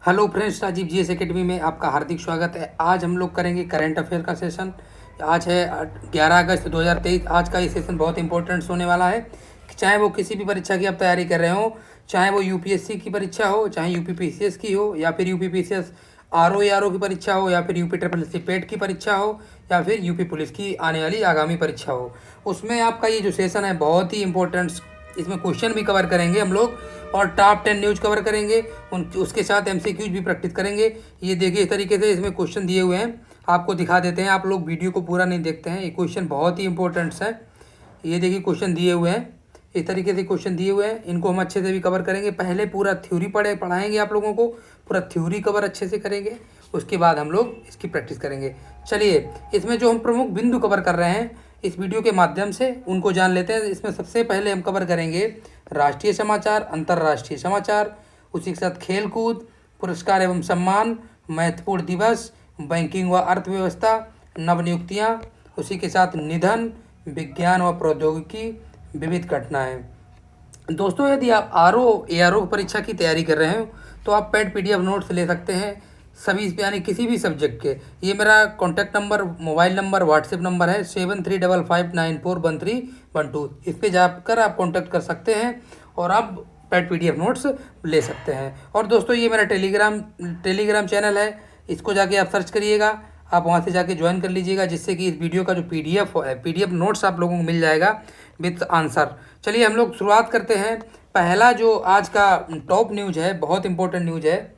Hello friends, Rajeev GS academy में आपका हार्दिक स्वागत है। आज हम लोग करेंगे करंट अफेयर का सेशन। आज है 11 अगस्त 2023। आज का ये सेशन बहुत इंपॉर्टेंट होने वाला है। चाहे वो किसी भी परीक्षा की आप तैयारी कर रहे हो, चाहे वो यूपीएससी की परीक्षा हो, चाहे यूपीपीसीएस की हो, या फिर यूपीपीसीएस आरओ एआरओ की परीक्षा हो, या फिर यूपी ट्रिपल एससी पेट की परीक्षा हो, या फिर यूपी पुलिस की आने वाली आगामी परीक्षा हो, उसमें आपका ये जो सेशन है बहुत ही इंपॉर्टेंट। इसमें क्वेश्चन भी कवर करेंगे हम लोग और टॉप 10 न्यूज कवर करेंगे। उसके साथ एमसीक्यूज भी प्रैक्टिस करेंगे। ये देखिए, इस तरीके से इसमें क्वेश्चन दिए हुए हैं, आपको दिखा देते हैं। आप लोग वीडियो को पूरा नहीं देखते हैं, ये क्वेश्चन बहुत ही इंपॉर्टेंट्स है। ये देखिए क्वेश्चन दिए हुए हैं, इस तरीके से क्वेश्चन दिए हुए हैं। इनको हम अच्छे से भी कवर करेंगे। पहले पूरा थ्योरी पढ़ाएंगे आप लोगों को, पूरा थ्योरी कवर अच्छे से करेंगे। उसके बाद हम लोग इसकी प्रैक्टिस करेंगे। चलिए, इसमें जो हम प्रमुख बिंदु कवर कर रहे हैं इस वीडियो के माध्यम से, उनको जान लेते हैं। इसमें सबसे पहले हम कवर करेंगे राष्ट्रीय समाचार, अंतर्राष्ट्रीय समाचार, उसी के साथ खेल कूद, पुरस्कार एवं सम्मान, महत्वपूर्ण दिवस, बैंकिंग व अर्थव्यवस्था, नवनियुक्तियाँ, उसी के साथ निधन, विज्ञान व प्रौद्योगिकी, विविध घटनाएं। दोस्तों, यदि आप आरओ एआरओ परीक्षा की तैयारी कर रहे हो तो आप पेड पीडीएफ नोट्स ले सकते हैं सभी, यानी किसी भी सब्जेक्ट के। ये मेरा contact number, mobile number, WhatsApp number है 7355941312। इस पर जाकर आप कॉन्टैक्ट कर सकते हैं और आप पेड पीडीएफ नोट्स ले सकते हैं। और दोस्तों, ये मेरा टेलीग्राम चैनल है, इसको जाके आप सर्च करिएगा, आप वहाँ से जाके ज्वाइन कर लीजिएगा, जिससे कि इस वीडियो का जो पीडीएफ है, पीडीएफ नोट्स आप लोगों को मिल जाएगा विथ आंसर। चलिए हम लोग शुरुआत करते हैं। पहला जो आज का टॉप न्यूज है, बहुत इंपॉर्टेंट न्यूज है,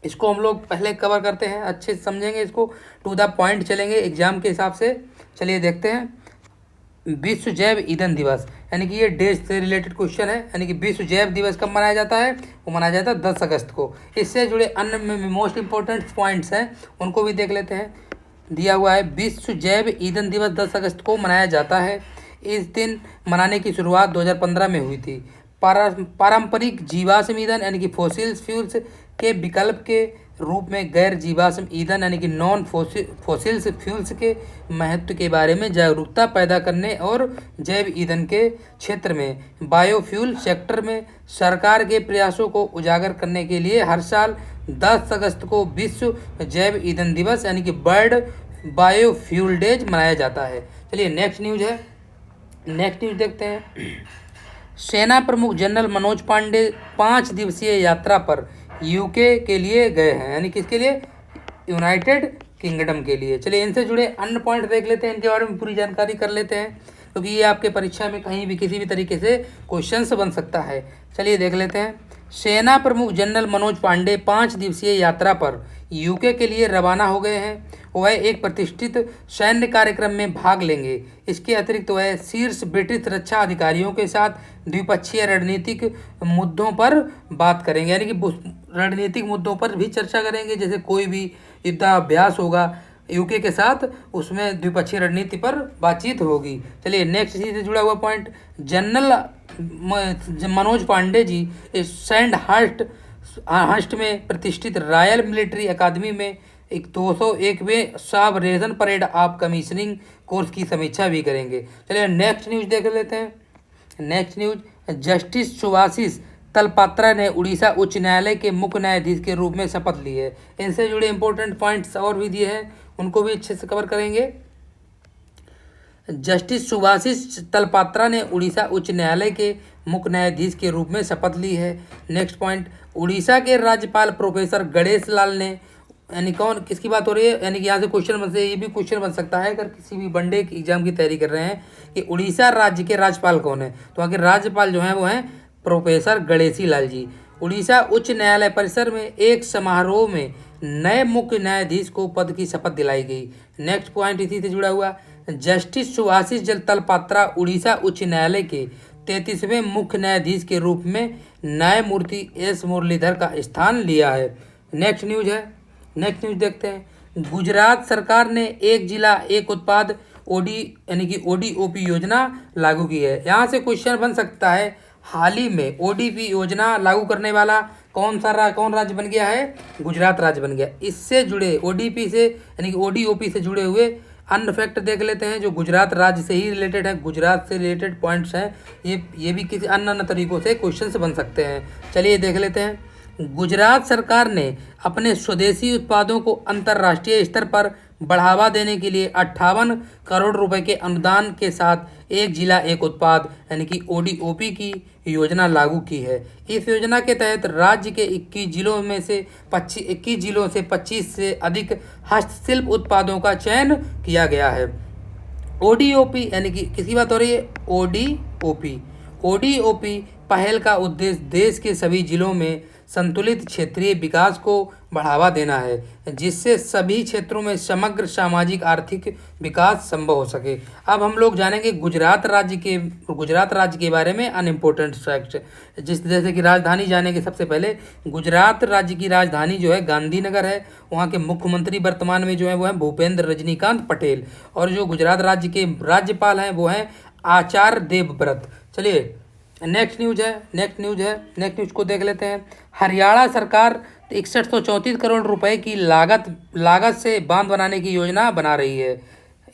इसको हम लोग पहले कवर करते हैं, अच्छे से समझेंगे इसको, टू द पॉइंट चलेंगे एग्जाम के हिसाब से। चलिए देखते हैं। विश्व जैव ईंधन दिवस, यानी कि ये देश से रिलेटेड क्वेश्चन है। यानी कि विश्व जैव दिवस कब मनाया जाता है? वो मनाया जाता है 10 अगस्त को। इससे जुड़े अन्य में मोस्ट इंपॉर्टेंट पॉइंट्स हैं, उनको भी देख लेते हैं। दिया हुआ है विश्व जैव ईंधन दिवस 10 अगस्त को मनाया जाता है। इस दिन मनाने की शुरुआत 2015 में हुई थी। पारंपरिक जीवाश्म ईंधन यानी कि फॉसिल्स फ्यूल्स के विकल्प के रूप में गैर जीवाश्म ईंधन यानी कि नॉन फॉसिल्स फ्यूल्स के महत्व के बारे में जागरूकता पैदा करने और जैव ईंधन के क्षेत्र में बायोफ्यूल सेक्टर में सरकार के प्रयासों को उजागर करने के लिए हर साल 10 अगस्त को विश्व जैव ईंधन दिवस यानी कि वर्ल्ड बायोफ्यूल डेज मनाया जाता है। चलिए नेक्स्ट न्यूज है, नेक्स्ट न्यूज देखते हैं। सेना प्रमुख जनरल मनोज पांडे 5 दिवसीय यात्रा पर यूके के लिए गए हैं, यानी किसके लिए? यूनाइटेड किंगडम के लिए। चलिए इनसे जुड़े अन्य पॉइंट देख लेते हैं, इनके बारे में पूरी जानकारी कर लेते हैं, क्योंकि ये आपके परीक्षा में कहीं भी किसी भी तरीके से क्वेश्चंस बन सकता है। चलिए देख लेते हैं। सेना प्रमुख जनरल मनोज पांडे 5 दिवसीय यात्रा पर यूके के लिए रवाना हो गए हैं। वह एक प्रतिष्ठित सैन्य कार्यक्रम में भाग लेंगे। इसके अतिरिक्त वह शीर्ष ब्रिटिश रक्षा अधिकारियों के साथ द्विपक्षीय रणनीतिक मुद्दों पर बात करेंगे, यानी कि रणनीतिक मुद्दों पर भी चर्चा करेंगे। जैसे कोई भी युद्धाभ्यास होगा यूके के साथ, उसमें द्विपक्षीय रणनीति पर बातचीत होगी। चलिए नेक्स्ट इसी से जुड़ा हुआ point. General Manoj Pande ji Sandhurst में प्रतिष्ठित रॉयल मिलिट्री अकादमी में एक 201वें सब रेजन परेड ऑफ कमीशनिंग कोर्स की समीक्षा भी करेंगे। चलिए नेक्स्ट न्यूज देख लेते हैं। Next news, justice Subhashish Talpatra ने उड़ीसा उच्च न्यायालय के मुख्य न्यायाधीश के रूप में शपथ ली है। इनसे जुड़े इंपॉर्टेंट पॉइंट्स और भी दिए हैं, उनको भी अच्छे से कवर करेंगे। जस्टिस सुभाषिष तलपात्रा ने उड़ीसा उच्च न्यायालय के मुख्य न्यायाधीश के रूप में शपथ ली है। नेक्स्ट पॉइंट, उड़ीसा के राज्यपाल प्रोफेसर गणेश लाल ने, यानी कौन, किसकी बात हो रही है? यानी कि यहाँ से क्वेश्चन बन से ये भी क्वेश्चन बन सकता है अगर किसी भी वनडे एग्जाम की तैयारी कर रहे हैं कि उड़ीसा राज्य के राज्यपाल कौन है, तो आगे राज्यपाल जो हैं वो हैं प्रोफेसर गणेशी लाल जी। उड़ीसा उच्च न्यायालय परिसर में एक समारोह में नए मुख्य न्यायाधीश को पद की शपथ दिलाई गई। नेक्स्ट पॉइंट इसी से जुड़ा हुआ, जस्टिस सुभाषिष तलपात्रा उड़ीसा उच्च न्यायालय के 33वें मुख्य न्यायाधीश के रूप में न्यायमूर्ति एस मुरलीधर का स्थान लिया है। नेक्स्ट न्यूज है, नेक्स्ट न्यूज देखते हैं। गुजरात सरकार ने एक जिला एक उत्पाद ओडी यानी कि ओडीओपी योजना लागू की है। यहाँ से क्वेश्चन बन सकता है, हाल ही में ओडीपी योजना लागू करने वाला कौन राज्य बन गया है? गुजरात राज्य बन गया। इससे जुड़े ओडीपी से यानी कि ओडीओपी से जुड़े हुए अन्य फैक्ट देख लेते हैं जो गुजरात राज्य से ही रिलेटेड है, गुजरात से रिलेटेड पॉइंट्स हैं। ये भी किसी अन्य तरीकों से क्वेश्चन से बन सकते हैं। चलिए देख लेते हैं। गुजरात सरकार ने अपने स्वदेशी उत्पादों को अंतर्राष्ट्रीय स्तर पर बढ़ावा देने के लिए 58 करोड़ रुपए के अनुदान के साथ एक जिला एक उत्पाद यानी कि ODOP की योजना लागू की है। इस योजना के तहत राज्य के 21 जिलों में से 25 से अधिक हस्तशिल्प उत्पादों का चयन किया गया है। ODOP यानी कि किसकी बात हो रही है? ODOP पहल का उद्देश्य देश के सभी जिलों में संतुलित क्षेत्रीय विकास को बढ़ावा देना है, जिससे सभी क्षेत्रों में समग्र सामाजिक आर्थिक विकास संभव हो सके। अब हम लोग जानेंगे गुजरात राज्य के बारे में अनइम्पोर्टेंट फैक्ट। जैसे कि राजधानी जानेंगे। सबसे पहले गुजरात राज्य की राजधानी जो है गांधीनगर है। वहाँ के मुख्यमंत्री वर्तमान में जो है वो है भूपेंद्र रजनीकांत पटेल, और जो गुजरात राज्य के राज्यपाल हैं वो हैं आचार्य देवव्रत। चलिए नेक्स्ट न्यूज को देख लेते हैं। हरियाणा सरकार 6134 करोड़ रुपए की लागत से बांध बनाने की योजना बना रही है।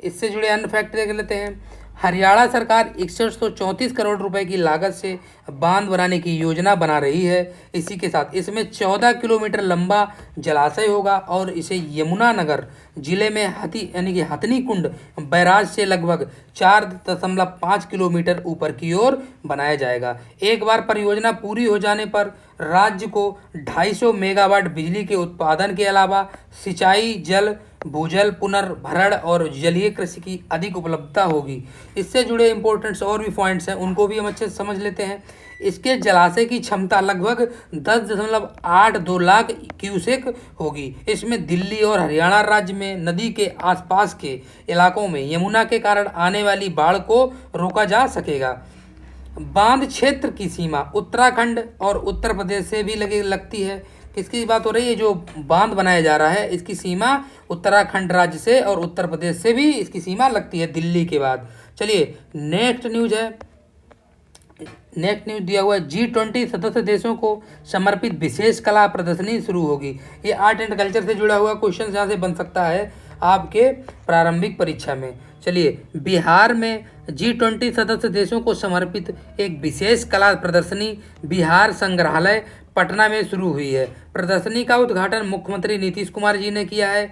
इससे जुड़े अन्य फैक्ट देख लेते हैं। हरियाणा सरकार 6134 करोड़ रुपए की लागत से बांध बनाने की योजना बना रही है। इसी के साथ इसमें 14 किलोमीटर लंबा जलाशय होगा और इसे यमुनानगर जिले में हथनी कुंड बैराज से लगभग 4.5 किलोमीटर ऊपर की ओर बनाया जाएगा। एक बार परियोजना पूरी हो जाने पर राज्य को 250 मेगावाट बिजली के उत्पादन के अलावा सिंचाई, जल, भूजल पुनर्भरण और जलीय कृषि की अधिक उपलब्धता होगी। इससे जुड़े इंपॉर्टेंट्स और भी पॉइंट्स हैं, उनको भी हम अच्छे से समझ लेते हैं। इसके जलाशय की क्षमता लगभग 10.82 लाख क्यूसेक होगी। इसमें दिल्ली और हरियाणा राज्य में नदी के आसपास के इलाकों में यमुना के कारण आने वाली बाढ़ को रोका जा सकेगा। बांध क्षेत्र की सीमा उत्तराखंड और उत्तर प्रदेश से भी लगती है। किसकी बात हो रही है? जो बांध बनाया जा रहा है इसकी सीमा उत्तराखंड राज्य से और उत्तर प्रदेश से भी इसकी सीमा लगती है दिल्ली के बाद। चलिए नेक्स्ट न्यूज दिया हुआ है G20 सदस्य देशों को समर्पित विशेष कला प्रदर्शनी शुरू होगी। ये आर्ट एंड कल्चर से जुड़ा हुआ क्वेश्चन यहाँ से बन सकता है आपके प्रारंभिक परीक्षा में। चलिए बिहार में G20 सदस्य देशों को समर्पित एक विशेष कला प्रदर्शनी बिहार संग्रहालय पटना में शुरू हुई है। प्रदर्शनी का उद्घाटन मुख्यमंत्री नीतीश कुमार जी ने किया है।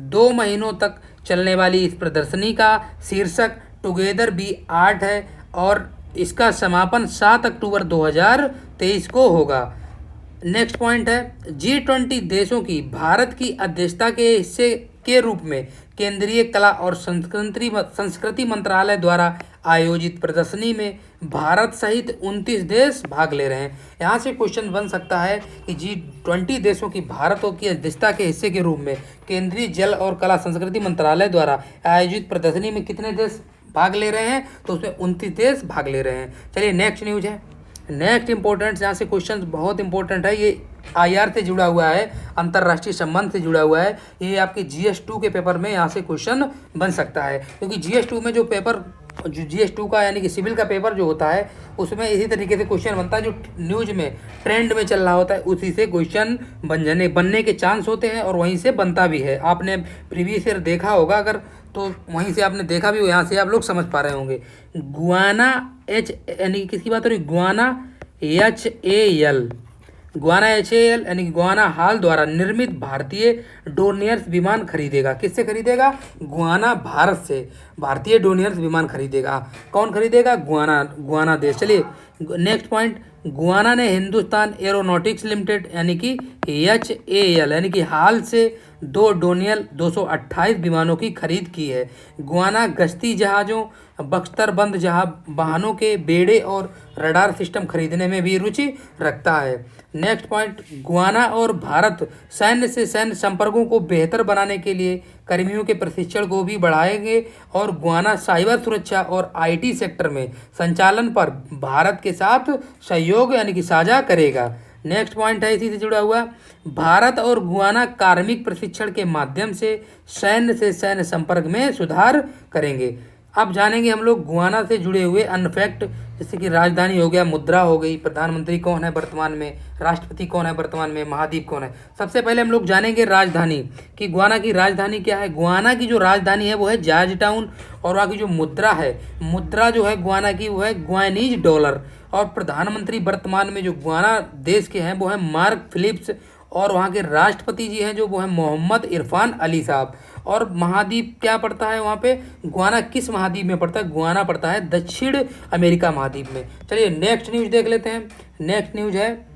2 महीनों तक चलने वाली इस प्रदर्शनी का शीर्षक टुगेदर बी आर्ट है और इसका समापन 7 अक्टूबर 2023 को होगा। नेक्स्ट पॉइंट है G20 देशों की भारत की अध्यक्षता के हिस्से के रूप में केंद्रीय कला और संस्कृति मंत्रालय द्वारा आयोजित प्रदर्शनी में भारत सहित 29 देश भाग ले रहे हैं। यहाँ से क्वेश्चन बन सकता है कि G20 देशों की भारत की अध्यक्षता के हिस्से के रूप में केंद्रीय जल और कला संस्कृति मंत्रालय द्वारा आयोजित प्रदर्शनी में कितने देश भाग ले रहे हैं? तो उसमें 29 देश भाग ले रहे हैं। चलिए नेक्स्ट न्यूज है। नेक्स्ट इंपॉर्टेंट यहाँ से क्वेश्चन बहुत इंपॉर्टेंट है। ये IR से जुड़ा हुआ है, अंतर्राष्ट्रीय संबंध से जुड़ा हुआ है। ये आपके GS2 के पेपर में यहाँ से क्वेश्चन बन सकता है, क्योंककि GS2 में जो GS2 का यानी कि सिविल का पेपर जो होता है उसमें इसी तरीके से क्वेश्चन बनता है। जो न्यूज में ट्रेंड में चल रहा होता है उसी से क्वेश्चन बनने के चांस होते हैं और वहीं से बनता भी है। आपने प्रीवियस ईयर देखा होगा अगर, तो वहीं से आपने देखा भी हो, यहाँ से आप लोग समझ पा रहे होंगे। गुआना यानी किसकी बात हो रही? गुआना HAL यानी कि गुआना हाल द्वारा निर्मित भारतीय डोनियर्स विमान खरीदेगा। किससे खरीदेगा? गुआना भारत से भारतीय डोनियर्स विमान खरीदेगा। कौन खरीदेगा? गुआना देश। चलिए नेक्स्ट पॉइंट, गुआना ने हिंदुस्तान एरोनॉटिक्स लिमिटेड यानी कि HAL यानी कि हाल से 2 डोनियल 228 विमानों की खरीद की है। गुआना गश्ती जहाज़ों, बख्तरबंद वाहनों के बेड़े और रडार सिस्टम खरीदने में भी रुचि रखता है। नेक्स्ट पॉइंट, गुआना और भारत सैन्य से सैन्य संपर्कों को बेहतर बनाने के लिए कर्मियों के प्रशिक्षण को भी बढ़ाएंगे और गुआना साइबर सुरक्षा और IT सेक्टर में संचालन पर भारत के साथ सहयोग यानी कि साझा करेगा। नेक्स्ट पॉइंट है इसी से जुड़ा हुआ, भारत और गुआना कार्मिक प्रशिक्षण के माध्यम से सैन्य संपर्क में सुधार करेंगे। अब जानेंगे हम लोग गुआना से जुड़े हुए अन्य फैक्ट, जैसे कि राजधानी हो गया, मुद्रा हो गई, प्रधानमंत्री कौन है वर्तमान में, राष्ट्रपति कौन है वर्तमान में, महाद्वीप कौन है। सबसे पहले हम लोग जानेंगे राजधानी कि गुआना की राजधानी क्या है। गुआना की जो राजधानी है वो है जॉर्ज टाउन, और वहाँ की जो मुद्रा है, मुद्रा जो है गुआना की वो है गुआनीज डॉलर, और प्रधानमंत्री वर्तमान में जो गुआना देश के हैं वो है मार्क फिलिप्स, और वहाँ के राष्ट्रपति जी हैं जो वो है मोहम्मद इरफान अली साहब। और महाद्वीप क्या पड़ता है वहाँ पे, गुआना किस महाद्वीप में पड़ता है, गुआना पड़ता है दक्षिण अमेरिका महाद्वीप में। चलिए नेक्स्ट न्यूज देख लेते हैं। नेक्स्ट न्यूज है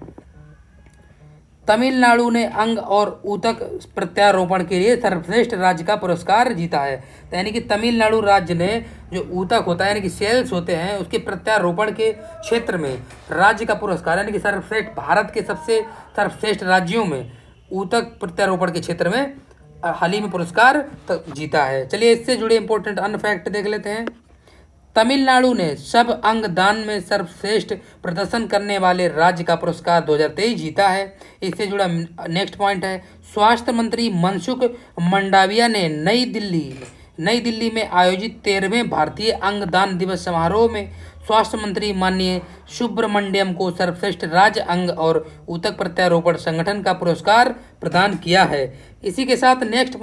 तमिलनाडु ने अंग और ऊतक प्रत्यारोपण के लिए सर्वश्रेष्ठ राज्य का पुरस्कार जीता है। तो यानी कि तमिलनाडु राज्य ने जो ऊतक होता है यानी कि सेल्स होते हैं उसके प्रत्यारोपण के क्षेत्र में राज्य का पुरस्कार यानी कि सर्वश्रेष्ठ, भारत के सबसे सर्वश्रेष्ठ राज्यों में ऊतक प्रत्यारोपण के क्षेत्र में हाल ही में पुरस्कार जीता है। चलिए इससे जुड़े इंपॉर्टेंट अन्य फैक्ट देख लेते हैं। तमिलनाडु ने सब अंग दान में सर्वश्रेष्ठ प्रदर्शन करने वाले राज्य का पुरस्कार 2023 जीता है। इससे जुड़ा नेक्स्ट पॉइंट है, स्वास्थ्य मंत्री मनसुख मंडाविया ने नई दिल्ली में आयोजित 13वें भारतीय अंगदान दिवस समारोह में स्वास्थ्य मंत्री माननीय सुब्रमण्यम को सर्वश्रेष्ठ राज्य अंग और ऊतक प्रत्यारोपण संगठन का पुरस्कार प्रदान किया है। इसी के साथ नेक्स्ट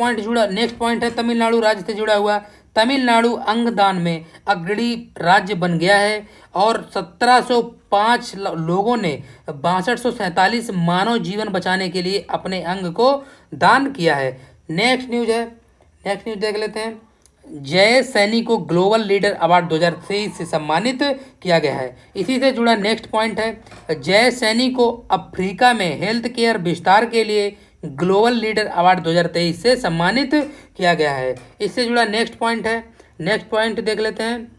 पॉइंट है तमिलनाडु राज्य से जुड़ा हुआ। तमिलनाडु अंगदान में अग्रणी राज्य बन गया है और 1705 लोगों ने 6247 मानव जीवन बचाने के लिए अपने अंग को दान किया है। नेक्स्ट न्यूज देख लेते हैं। जय सैनी को ग्लोबल लीडर अवार्ड 2023 से सम्मानित किया गया है। इसी से जुड़ा नेक्स्ट पॉइंट है, जय सैनी को अफ्रीका में हेल्थ केयर विस्तार के लिए ग्लोबल लीडर अवार्ड 2023 से सम्मानित किया गया है। इससे जुड़ा नेक्स्ट पॉइंट देख लेते हैं।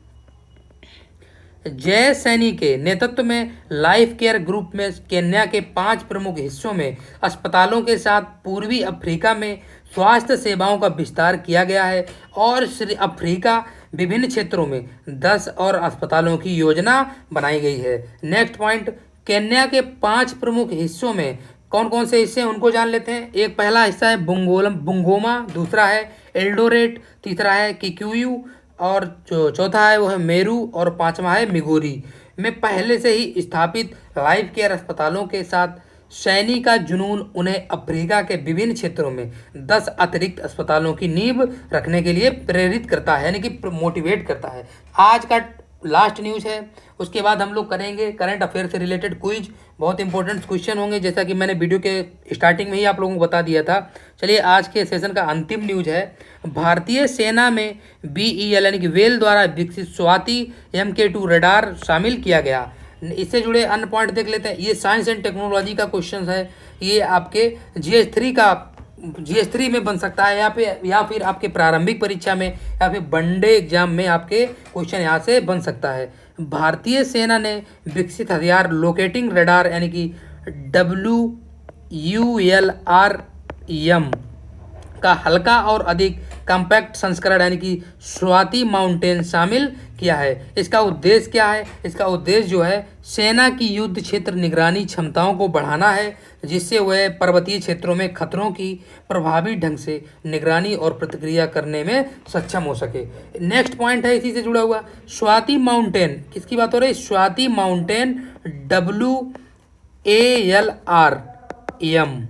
जय सैनी के नेतृत्व में लाइफ केयर ग्रुप में केन्या के 5 प्रमुख हिस्सों में अस्पतालों के साथ पूर्वी अफ्रीका में स्वास्थ्य सेवाओं का विस्तार किया गया है और अफ्रीका विभिन्न क्षेत्रों में 10 और अस्पतालों की योजना बनाई गई है। नेक्स्ट पॉइंट, केन्या के 5 प्रमुख हिस्सों में कौन कौन से हिस्से हैं उनको जान लेते हैं। एक पहला हिस्सा है बुंगोमा, दूसरा है एल्डोरेट, तीसरा है किकुयू, और जो चौथा है वो है मेरू, और पांचवा है मिगोरी में पहले से ही स्थापित लाइफ केयर अस्पतालों के साथ सैनी का जुनून उन्हें अफ्रीका के विभिन्न क्षेत्रों में 10 अतिरिक्त अस्पतालों की नींव रखने के लिए प्रेरित करता है यानी कि मोटिवेट करता है। आज का लास्ट न्यूज़ है, उसके बाद हम लोग करेंगे करंट अफेयर से रिलेटेड क्विज। बहुत इंपॉर्टेंट क्वेश्चन होंगे जैसा कि मैंने वीडियो के स्टार्टिंग में ही आप लोगों को बता दिया था। चलिए आज के सेशन का अंतिम न्यूज है, भारतीय सेना में BEL यानी कि वेल द्वारा विकसित स्वाति MK2 रडार शामिल किया गया। इससे जुड़े अन्य पॉइंट देख लेते हैं। ये साइंस एंड टेक्नोलॉजी का क्वेश्चन है, ये आपके GS3 में बन सकता है या फिर आपके प्रारंभिक परीक्षा में या फिर वनडे एग्जाम में आपके क्वेश्चन यहाँ से बन सकता है। भारतीय सेना ने विकसित हथियार लोकेटिंग रडार यानी कि WULRM का हल्का और अधिक कॉम्पैक्ट संस्करण यानी कि स्वाति माउंटेन शामिल किया है। इसका उद्देश्य क्या है? इसका उद्देश्य जो है सेना की युद्ध क्षेत्र निगरानी क्षमताओं को बढ़ाना है, जिससे वह पर्वतीय क्षेत्रों में खतरों की प्रभावी ढंग से निगरानी और प्रतिक्रिया करने में सक्षम हो सके। नेक्स्ट पॉइंट है इसी से जुड़ा हुआ, स्वाति माउंटेन किसकी बात हो रही है? स्वाति माउंटेन WALRM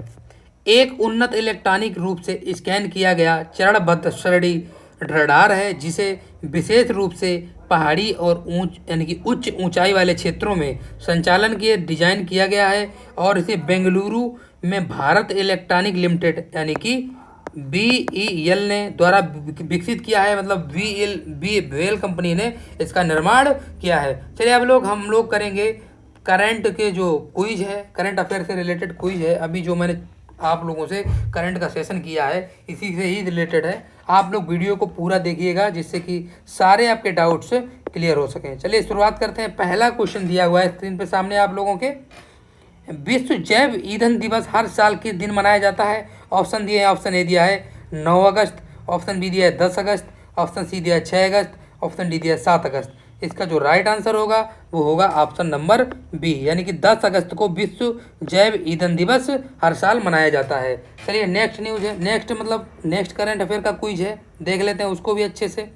एक उन्नत इलेक्ट्रॉनिक रूप से स्कैन किया गया चरणबद्ध श्रेणी रडार है, जिसे विशेष रूप से पहाड़ी और यानी कि उच्च ऊंचाई वाले क्षेत्रों में संचालन के डिजाइन किया गया है और इसे बेंगलुरु में भारत इलेक्ट्रॉनिक लिमिटेड यानी कि BEL ने द्वारा विकसित किया है, मतलब BEL कंपनी ने इसका निर्माण किया है। चलिए अब हम लोग करेंगे करंट के जो क्विज है, करंट अफेयर से रिलेटेड क्विज है। अभी जो मैंने आप लोगों से करंट का सेशन किया है इसी से ही रिलेटेड है। आप लोग वीडियो को पूरा देखिएगा जिससे कि सारे आपके डाउट्स क्लियर हो सकें। चलिए शुरुआत करते हैं। पहला क्वेश्चन दिया हुआ है स्क्रीन पे सामने आप लोगों के, विश्व जैव ईंधन दिवस हर साल किस दिन मनाया जाता है? ऑप्शन दिए हैं, ऑप्शन ए दिया है 9 अगस्त, ऑप्शन बी दिया है 10 अगस्त, ऑप्शन सी दिया है 6 अगस्त, ऑप्शन डी दिया है 7 अगस्त। इसका जो राइट आंसर होगा वो होगा ऑप्शन नंबर बी, यानी कि 10 अगस्त को विश्व जैव ईंधन दिवस हर साल मनाया जाता है। चलिए नेक्स्ट न्यूज़ है, नेक्स्ट करंट अफेयर का क्विज है, देख लेते हैं उसको भी अच्छे से।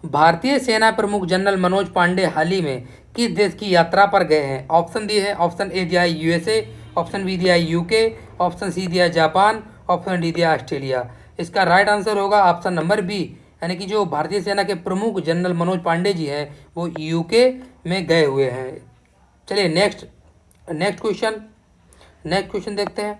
भारतीय सेना प्रमुख जनरल मनोज पांडे हाल ही में किस देश की यात्रा पर गए हैं? ऑप्शन दिए हैं, ऑप्शन ए दिया है यूएसए, ऑप्शन बी दिया है यूके, ऑप्शन सी दिया है जापान, ऑप्शन डी दिया है ऑस्ट्रेलिया। इसका राइट आंसर होगा ऑप्शन नंबर बी, यानी कि जो भारतीय सेना के प्रमुख जनरल मनोज पांडे जी हैं वो यूके में गए हुए हैं। चलिए नेक्स्ट क्वेश्चन देखते हैं।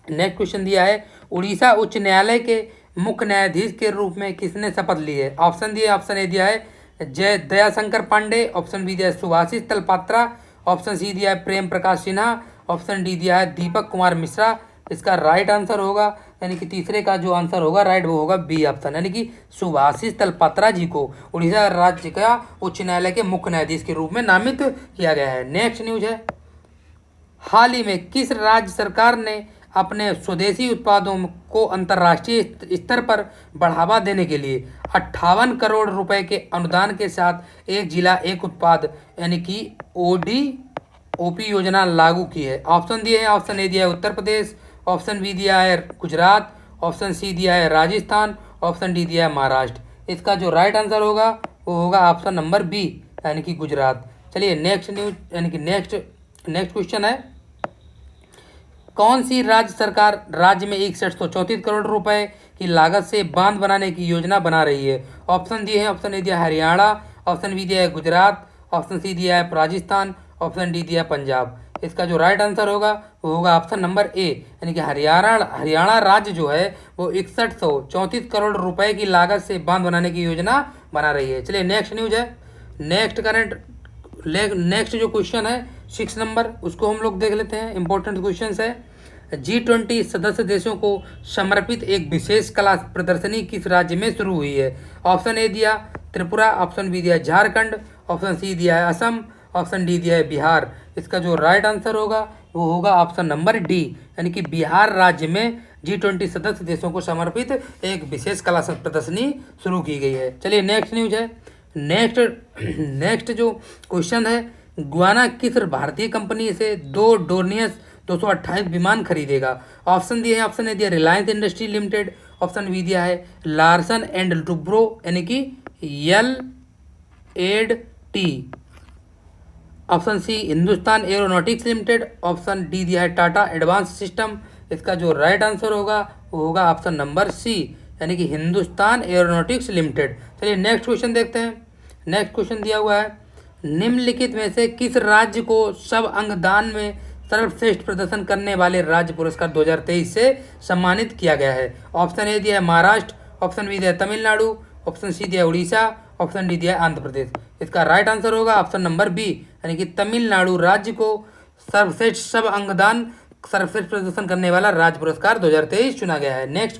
नेक्स्ट क्वेश्चन दिया है, उड़ीसा उच्च न्यायालय के मुख्य न्यायाधीश के रूप में किसने शपथ ली है? ऑप्शन दिए, ऑप्शन ए दिया है जय दयाशंकर पांडे, ऑप्शन बी दिया है सुभाषिष तलपात्रा, ऑप्शन सी दिया है प्रेम प्रकाश सिन्हा, ऑप्शन डी दिया है दीपक कुमार मिश्रा। इसका राइट आंसर होगा, यानी कि तीसरे का जो आंसर होगा राइट वो होगा बी ऑप्शन, यानी कि सुभाषिष तलपात्रा जी को उड़ीसा राज्य का उच्च न्यायालय के मुख्य न्यायाधीश के रूप में नामित किया गया है। नेक्स्ट न्यूज है, हाल ही में किस राज्य सरकार ने अपने स्वदेशी उत्पादों को अंतर्राष्ट्रीय स्तर पर बढ़ावा देने के लिए 58 करोड़ रुपए के अनुदान के साथ एक जिला एक उत्पाद यानी कि ODOP योजना लागू की है? ऑप्शन दिए हैं, ऑप्शन ए दिया है उत्तर प्रदेश, ऑप्शन बी दिया है गुजरात, ऑप्शन सी दिया है राजस्थान, ऑप्शन डी दिया है महाराष्ट्र। इसका जो राइट आंसर होगा वो होगा ऑप्शन नंबर बी, यानी कि गुजरात। चलिए नेक्स्ट न्यूज, यानी कि नेक्स्ट क्वेश्चन है, कौन सी राज्य सरकार राज्य में 6134 करोड़ रुपए की लागत से बांध बनाने की योजना बना रही है? ऑप्शन दिए हैं, ऑप्शन ए दिया है हरियाणा, ऑप्शन बी दिया है गुजरात, ऑप्शन सी दिया है राजस्थान, ऑप्शन डी दिया है पंजाब। इसका जो राइट आंसर होगा वो होगा ऑप्शन नंबर ए, यानी कि हरियाणा राज्य जो है वो 6134 करोड़ रुपए की लागत से बांध बनाने की योजना बना रही है। चलिए नेक्स्ट न्यूज है, नेक्स्ट जो क्वेश्चन है 6 नंबर, उसको हम लोग देख लेते हैं। इंपॉर्टेंट क्वेश्चन है, G20 सदस्य देशों को समर्पित एक विशेष कला प्रदर्शनी किस राज्य में शुरू हुई है? ऑप्शन ए दिया त्रिपुरा, ऑप्शन बी दिया झारखंड, ऑप्शन सी दिया है असम, ऑप्शन डी दिया है बिहार। इसका जो राइट आंसर होगा वो होगा ऑप्शन नंबर डी, यानी कि बिहार राज्य में G20 सदस्य देशों को समर्पित एक विशेष कला प्रदर्शनी शुरू की गई है। चलिए नेक्स्ट न्यूज है, नेक्स्ट जो क्वेश्चन है, गुआना किस भारतीय कंपनी से 2 डोर्नियस 228 विमान खरीदेगा? ऑप्शन दिए हैं, ऑप्शन ए दिया Reliance industry limited, option B दिया है लार्सन एंड टुब्रो यानी कि LAD, option C Hindustan aeronautics limited, option D दिया है टाटा एडवांस सिस्टम। इसका जो राइट आंसर होगा वो होगा ऑप्शन नंबर सी, यानी कि हिंदुस्तान एरोनॉटिक्स लिमिटेड। चलिए नेक्स्ट क्वेश्चन देखते हैं। नेक्स्ट क्वेश्चन दिया हुआ है, निम्नलिखित में से किस राज्य को सब अंगदान में सर्वश्रेष्ठ प्रदर्शन करने वाले राज्य पुरस्कार 2023 से सम्मानित किया गया है? ऑप्शन ए दिया है महाराष्ट्र, ऑप्शन बी दिया है तमिलनाडु, ऑप्शन सी दिया है उड़ीसा, ऑप्शन डी दिया है आंध्र प्रदेश। इसका राइट आंसर होगा ऑप्शन नंबर बी, यानी कि तमिलनाडु राज्य को सर्वश्रेष्ठ सब अंगदान सर्वश्रेष्ठ प्रदर्शन करने वाला राज्य पुरस्कार 2023 चुना गया है। नेक्स्ट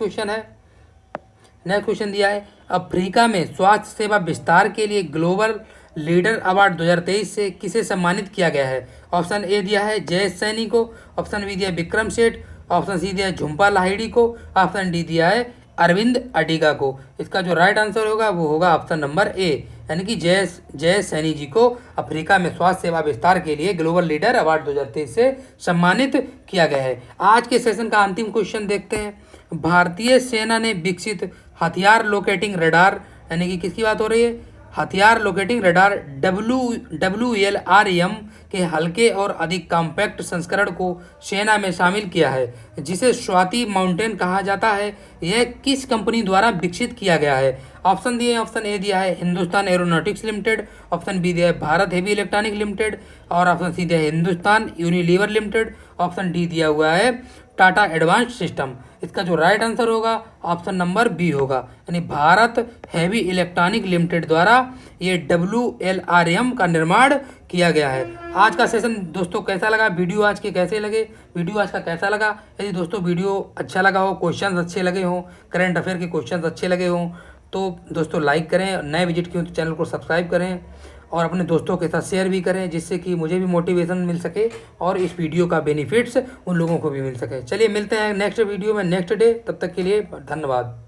क्वेश्चन दिया है, अफ्रीका में स्वास्थ्य सेवा विस्तार के लिए ग्लोबल लीडर अवार्ड 2023 से किसे सम्मानित किया गया है? ऑप्शन ए दिया है जयेश सैनी को, ऑप्शन बी दिया है विक्रम सेठ, ऑप्शन सी दिया है झुम्पा लाहिड़ी को, ऑप्शन डी दिया है अरविंद अडिगा को। इसका जो राइट आंसर होगा वो होगा ऑप्शन नंबर ए, यानी कि जयेश सैनी जी को अफ्रीका में स्वास्थ्य सेवा विस्तार के लिए ग्लोबल लीडर अवार्ड 2023 से सम्मानित किया गया है। आज के सेशन का अंतिम क्वेश्चन देखते हैं, भारतीय सेना ने विकसित हथियार लोकेटिंग रडार यानी कि किसकी बात हो रही है? हथियार लोकेटिंग रडार WLRM के हल्के और अधिक कॉम्पैक्ट संस्करण को सेना में शामिल किया है, जिसे स्वाति माउंटेन कहा जाता है। यह किस कंपनी द्वारा विकसित किया गया है? ऑप्शन दिए, ऑप्शन ए दिया है Hindustan aeronautics limited, option B दिया है भारत हेवी इलेक्ट्रॉनिक लिमिटेड, और ऑप्शन सी दिया है Hindustan Unilever limited, option D दिया हुआ है टाटा एडवांस सिस्टम। इसका जो राइट आंसर होगा ऑप्शन नंबर बी होगा, यानी भारत हैवी इलेक्ट्रॉनिक लिमिटेड द्वारा ये WLRM का निर्माण किया गया है। आज का सेशन दोस्तों कैसा लगा? वीडियो आज का कैसा लगा? यदि दोस्तों वीडियो अच्छा लगा हो, क्वेश्चंस अच्छे लगे हों, करंट अफेयर के क्वेश्चंस अच्छे लगे हों तो दोस्तों लाइक करें, नए विजिट किए तो चैनल को सब्सक्राइब करें और अपने दोस्तों के साथ शेयर भी करें, जिससे कि मुझे भी मोटिवेशन मिल सके और इस वीडियो का बेनिफिट्स उन लोगों को भी मिल सके। चलिए मिलते हैं नेक्स्ट वीडियो में नेक्स्ट डे, तब तक के लिए धन्यवाद।